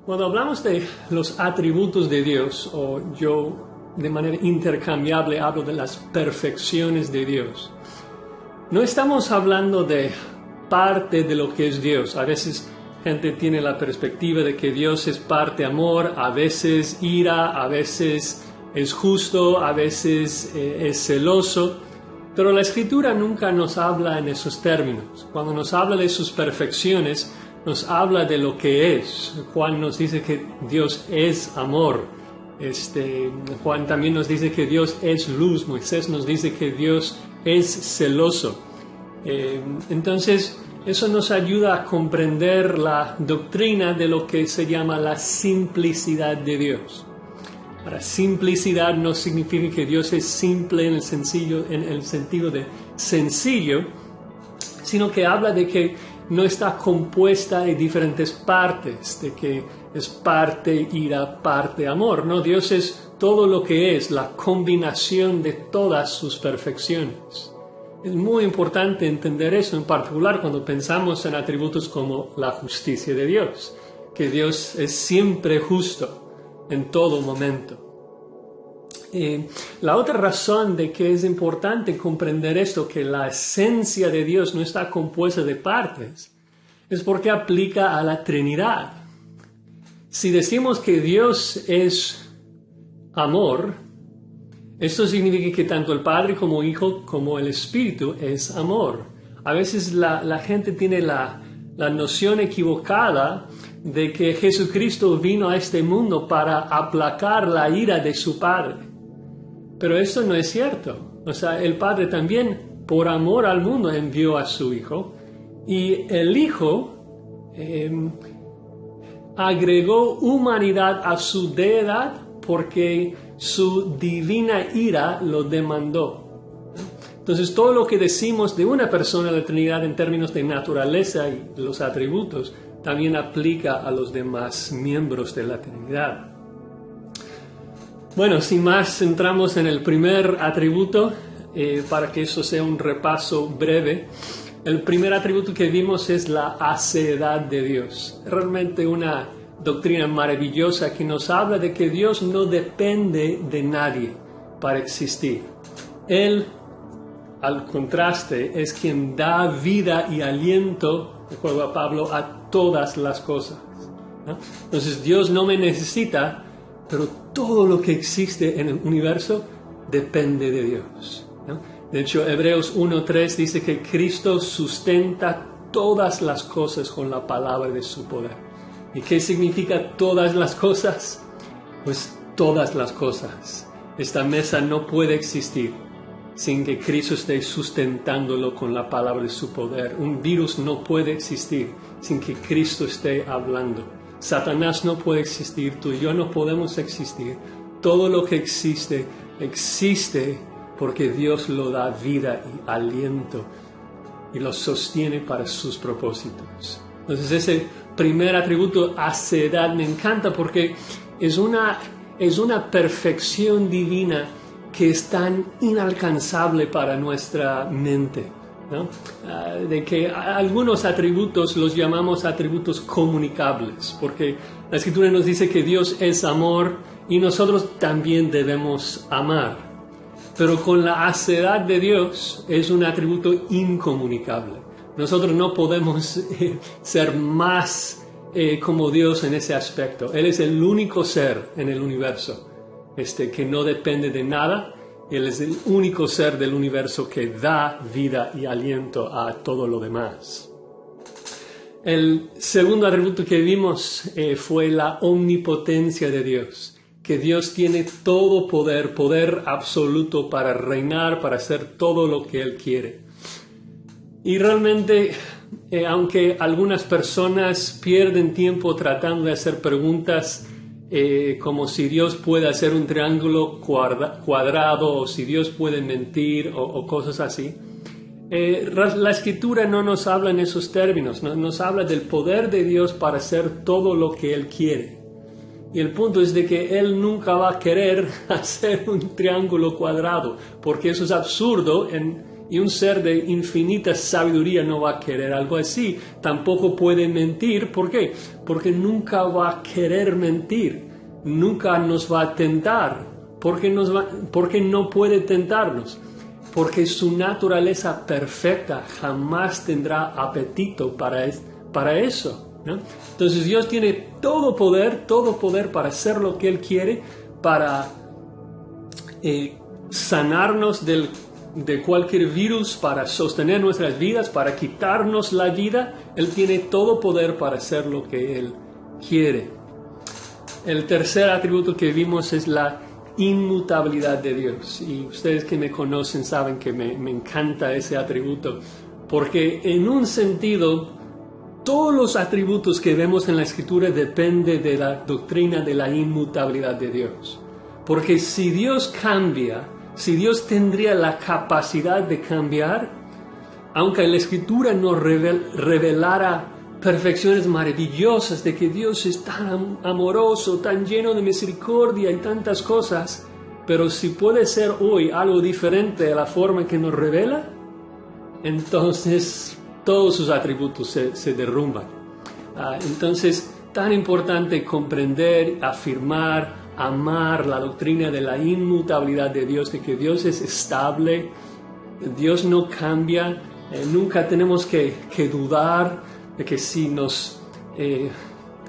Cuando hablamos de los atributos de Dios, o yo de manera intercambiable hablo de las perfecciones de Dios, no estamos hablando de parte de lo que es Dios. A veces gente tiene la perspectiva de que Dios es parte amor, a veces ira, a veces es justo, a veces es celoso. Pero la Escritura nunca nos habla en esos términos. Cuando nos habla de sus perfecciones, nos habla de lo que es. Juan nos dice que Dios es amor. Juan también nos dice que Dios es luz. Moisés nos dice que Dios es celoso. Entonces, eso nos ayuda a comprender la doctrina de lo que se llama la simplicidad de Dios. Ahora, simplicidad no significa que Dios es simple en el sentido de sencillo, sino que habla de que no está compuesta de diferentes partes, de que es parte ira, parte amor. No, Dios es todo lo que es, la combinación de todas sus perfecciones. Es muy importante entender eso, en particular cuando pensamos en atributos como la justicia de Dios, que Dios es siempre justo en todo momento. La otra razón de que es importante comprender esto, que la esencia de Dios no está compuesta de partes, es porque aplica a la Trinidad. Si decimos que Dios es amor, esto significa que tanto el Padre como el Hijo como el Espíritu es amor. A veces la gente tiene la noción equivocada de que Jesucristo vino a este mundo para aplacar la ira de su Padre. Pero esto no es cierto. O sea, el Padre también, por amor al mundo, envió a su Hijo. Y el Hijo agregó humanidad a su deidad porque su divina ira lo demandó. Entonces, todo lo que decimos de una persona de la Trinidad en términos de naturaleza y los atributos, también aplica a los demás miembros de la Trinidad. Bueno, sin más, entramos en el primer atributo, para que eso sea un repaso breve. El primer atributo que vimos es la hacedad de Dios. Realmente una doctrina maravillosa que nos habla de que Dios no depende de nadie para existir. Él, al contraste, es quien da vida y aliento, de acuerdo a Pablo, a todas las cosas, ¿no? Entonces Dios no me necesita, pero todo lo que existe en el universo depende de Dios, ¿no? De hecho, Hebreos 1:3 dice que Cristo sustenta todas las cosas con la palabra de su poder. ¿Y qué significa todas las cosas? Pues todas las cosas. Esta mesa no puede existir sin que Cristo esté sustentándolo con la palabra de su poder. Un virus no puede existir sin que Cristo esté hablando. Satanás no puede existir, tú y yo no podemos existir. Todo lo que existe, existe porque Dios lo da vida y aliento y lo sostiene para sus propósitos. Entonces ese primer atributo, hacedad, me encanta porque es una perfección divina que es tan inalcanzable para nuestra mente, ¿no? De que algunos atributos los llamamos atributos comunicables, porque la Escritura nos dice que Dios es amor y nosotros también debemos amar. Pero con la hacedad de Dios es un atributo incomunicable. Nosotros no podemos ser más como Dios en ese aspecto. Él es el único ser en el universo que no depende de nada. Él es el único ser del universo que da vida y aliento a todo lo demás. El segundo atributo que vimos fue la omnipotencia de Dios, que Dios tiene todo poder, poder absoluto para reinar, para hacer todo lo que Él quiere. Y realmente, aunque algunas personas pierden tiempo tratando de hacer preguntas como si Dios puede hacer un triángulo cuadrado o si Dios puede mentir o cosas así, la Escritura no nos habla en esos términos, nos habla del poder de Dios para hacer todo lo que Él quiere. Y el punto es de que Él nunca va a querer hacer un triángulo cuadrado, porque eso es absurdo Y un ser de infinita sabiduría no va a querer algo así. Tampoco puede mentir. ¿Por qué? Porque nunca va a querer mentir. Nunca nos va a tentar. ¿Por qué no puede tentarnos? Porque su naturaleza perfecta jamás tendrá apetito para eso, ¿no? Entonces Dios tiene todo poder para hacer lo que Él quiere, para sanarnos de cualquier virus, para sostener nuestras vidas, para quitarnos la vida. Él tiene todo poder para hacer lo que Él quiere. El tercer atributo que vimos es la inmutabilidad de Dios. Y ustedes que me conocen saben que me encanta ese atributo, porque en un sentido todos los atributos que vemos en la Escritura dependen de la doctrina de la inmutabilidad de Dios. Porque si Dios cambia, si Dios tendría la capacidad de cambiar, aunque la Escritura nos revelara perfecciones maravillosas de que Dios es tan amoroso, tan lleno de misericordia y tantas cosas, pero si puede ser hoy algo diferente de la forma en que nos revela, entonces todos sus atributos se derrumban. Entonces, tan importante comprender, afirmar, amar la doctrina de la inmutabilidad de Dios, de que Dios es estable, Dios no cambia, nunca tenemos que dudar de que si nos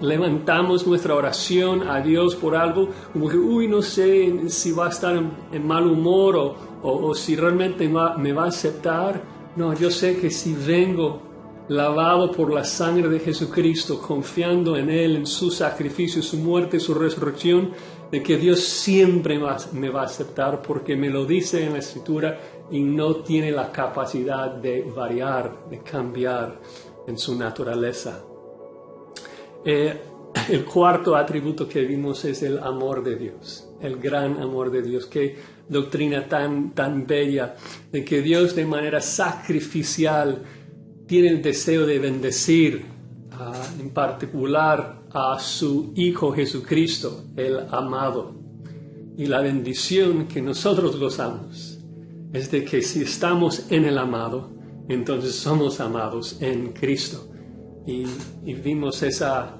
levantamos nuestra oración a Dios por algo, como que, no sé si va a estar en mal humor o si realmente me va a aceptar. No, yo sé que si vengo lavado por la sangre de Jesucristo, confiando en Él, en su sacrificio, su muerte, su resurrección, de que Dios siempre me va a aceptar, porque me lo dice en la Escritura y no tiene la capacidad de variar, de cambiar en su naturaleza. El cuarto atributo que vimos es el amor de Dios, el gran amor de Dios. Qué doctrina tan bella, de que Dios de manera sacrificial tiene el deseo de bendecir en particular a su Hijo Jesucristo, el amado. Y la bendición que nosotros gozamos es de que si estamos en el amado, entonces somos amados en Cristo. Y vimos esa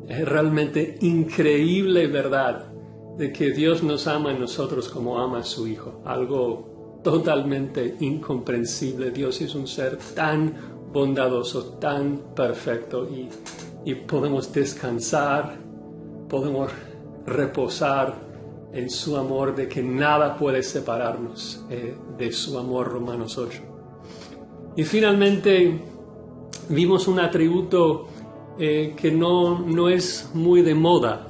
realmente increíble verdad de que Dios nos ama a nosotros como ama a su Hijo. Algo totalmente incomprensible. Dios es un ser tan bondadoso, tan perfecto, y podemos descansar, podemos reposar en su amor, de que nada puede separarnos de su amor. Romanos 8. Y finalmente vimos un atributo que no es muy de moda.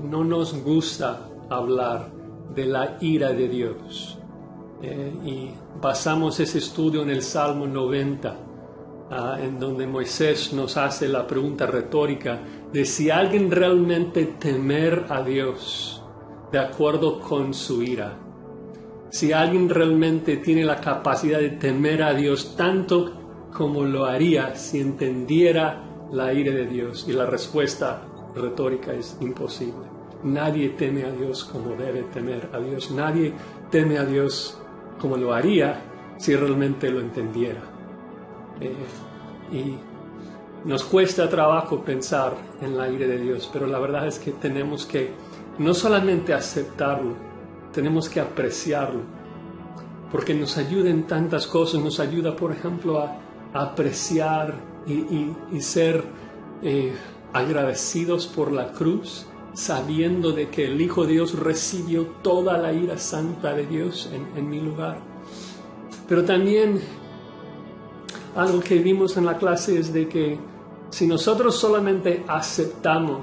No nos gusta hablar de la ira de Dios. Y basamos ese estudio en el Salmo 90, en donde Moisés nos hace la pregunta retórica de si alguien realmente temer a Dios de acuerdo con su ira. Si alguien realmente tiene la capacidad de temer a Dios tanto como lo haría si entendiera la ira de Dios. Y la respuesta retórica es imposible. Nadie teme a Dios como debe temer a Dios. Nadie teme a Dios como lo haría si realmente lo entendiera. Y nos cuesta trabajo pensar en la ira de Dios, pero la verdad es que tenemos que no solamente aceptarlo, tenemos que apreciarlo, porque nos ayuda en tantas cosas. Nos ayuda, por ejemplo, a apreciar y ser agradecidos por la cruz, sabiendo de que el Hijo de Dios recibió toda la ira santa de Dios en mi lugar. Pero también algo que vimos en la clase es de que si nosotros solamente aceptamos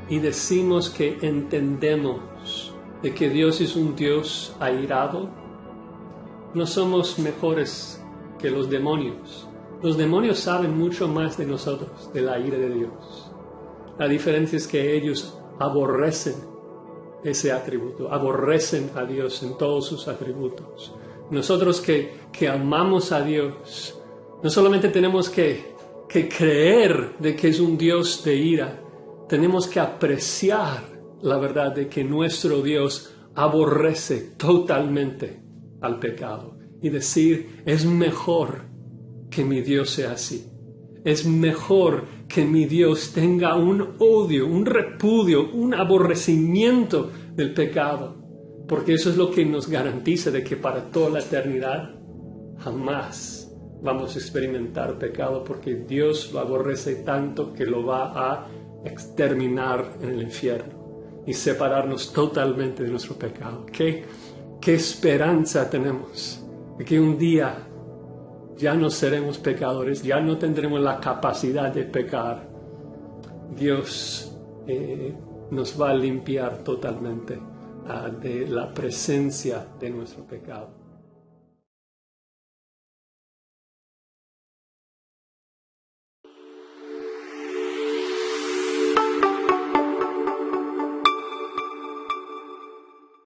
y decimos que entendemos de que Dios es un Dios airado, no somos mejores que los demonios. Los demonios saben mucho más de nosotros, de la ira de Dios. La diferencia es que ellos aborrecen ese atributo, aborrecen a Dios en todos sus atributos. Nosotros que amamos a Dios, no solamente tenemos que creer de que es un Dios de ira, tenemos que apreciar la verdad de que nuestro Dios aborrece totalmente al pecado y decir, es mejor que mi Dios sea así. Es mejor que mi Dios tenga un odio, un repudio, un aborrecimiento del pecado, porque eso es lo que nos garantiza de que para toda la eternidad jamás vamos a experimentar pecado, porque Dios lo aborrece tanto que lo va a exterminar en el infierno y separarnos totalmente de nuestro pecado. ¿Qué esperanza tenemos de que un día ya no seremos pecadores, ya no tendremos la capacidad de pecar? Dios nos va a limpiar totalmente de la presencia de nuestro pecado.